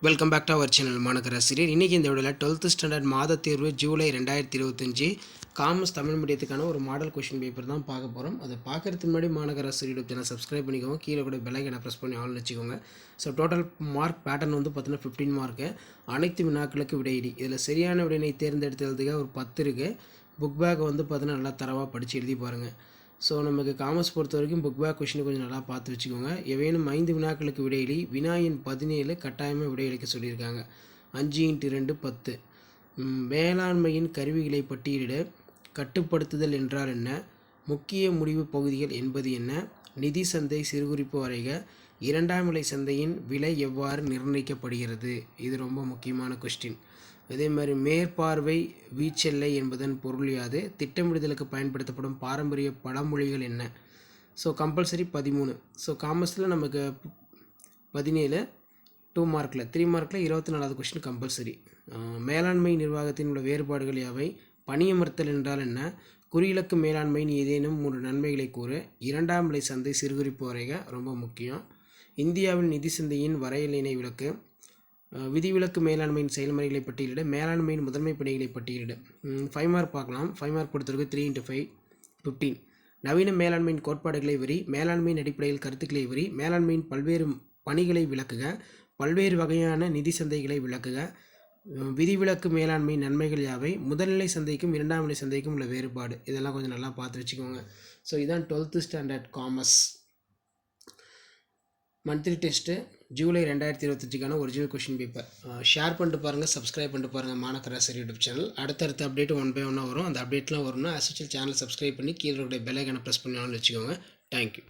Welcome back to our channel மாணவர் ஆசிரியர். இன்றைக்கி இந்த வீடியோவில் 12th ஸ்டாண்டர்ட் மாத தேர்வு ஜூலை 2025 காமர்ஸ் தமிழ் மீடியத்துக்கான ஒரு மாடல் கொஷின் பேப்பர் தான் பார்க்க போகிறோம். அதை பார்க்குறதுக்கு முன்னாடி மாணவர் ஆசிரியர் யூடியூப் சேனல் சப்ஸ்கிரைப் பண்ணிக்கோங்க. கீழே கூட பெல் ஐக்கனை ப்ரெஸ் பண்ணி ஆன் வச்சுக்கோங்க. ஸோ டோட்டல் மார்க் பேட்டர்ன் வந்து பார்த்தீங்கன்னா 15 மார்க்கு. அனைத்து வினாக்களுக்கு விடையிடி. இதில் சரியான விடையினை தேர்ந்தெடுத்து எழுதுக ஒரு 10 இருக்குது. புக் பேக்கை வந்து பார்த்தீங்கன்னா நல்லா தரவாக படித்து எழுதி பாருங்கள். ஸோ நமக்கு காமர்ஸ் பொறுத்த வரைக்கும் புக் பேக் கொஷினை கொஞ்சம் நல்லா பார்த்து வச்சுக்கோங்க. எவேனும் 5 வினாக்களுக்கு விடையளி. வினா எண் 17 கட்டாயமாக விடையளிக்க சொல்லியிருக்காங்க. 5x2 10. மேலாண்மையின் கருவிகளை பட்டியலிட. கட்டுப்படுத்துதல் என்றால் என்ன? முக்கிய முடிவு பகுதிகள் என்பது என்ன? நிதி சந்தை சிறுகுறிப்பு வரைக. இரண்டாம் நிலை சந்தையின் விலை எவ்வாறு நிர்ணயிக்கப்படுகிறது? இது ரொம்ப முக்கியமான கொஸ்டின். அதே மாதிரி மேற்பார்வை வீச்செல்லை என்பதன் பொருள் யாது? திட்டமிடுதலுக்கு பயன்படுத்தப்படும் பாரம்பரிய பழமொழிகள் என்ன? So compulsory 13. ஸோ காமர்ஸில் நமக்கு 17 2 மார்க்கில் 3 மார்க்கில் 24வது கொஸ்டின் கம்பல்சரி. மேலாண்மை நிர்வாகத்தின் உள்ள வேறுபாடுகள் யாவை? பணியமர்த்தல் என்றால் என்ன? குறியிலக்கு மேலாண்மையின் ஏதேனும் 3 நன்மைகளை கூறு. இரண்டாம் நிலை சந்தை சிறுகுறிப்பு வரைக ரொம்ப முக்கியம். இந்தியாவில் நிதி சந்தையின் வரையலினை விளக்கு. விதிவிலக்கு மேலாண்மையின் செயல்முறைகளை பட்டியலிட. மேலாண்மையின் முதன்மை பணிகளை பட்டியலிட. 5 மார்க் பார்க்கலாம். 5 மார்க் கொடுத்துருக்கு. 3x5 15. நவீன மேலாண்மையின் கோட்பாடுகளை விரி. மேலாண்மையின் அடிப்படையில் கருத்துக்களை விரி. மேலாண்மையின் பல்வேறு பணிகளை விளக்குக. பல்வேறு வகையான நிதி சந்தைகளை விளக்குக. விதிவிலக்கு மேலாண்மையின் நன்மைகள் யாவை? முதல்நிலை சந்தைக்கும் இரண்டாம் நிலை சந்தைக்கும் உள்ள வேறுபாடு. இதெல்லாம் கொஞ்சம் நல்லா பார்த்து வச்சுக்கோங்க. ஸோ இதான் 12th standard commerce monthly test July 2025க்கான ஒரிஜினல் கொஷின் பேப்பர். ஷேர் பண்ணிட்டு பாருங்கள், சப்ஸ்கிரைப் பண்ணிட்டு பாருங்கள் மாணவர் ஆசிரியர் யூடியூப் சேனல். அடுத்தடுத்த அப்டேட் 1 by 1 வரும். அந்த அப்டேட்லாம் வரும்னா அசோசியல் சேனல் சப்ஸ்கிரைப் பண்ணி கீழே பெல் ஐக்கனை ப்ரெஸ் பண்ணி ஆன் வச்சுக்கோங்க. தேங்க்யூ.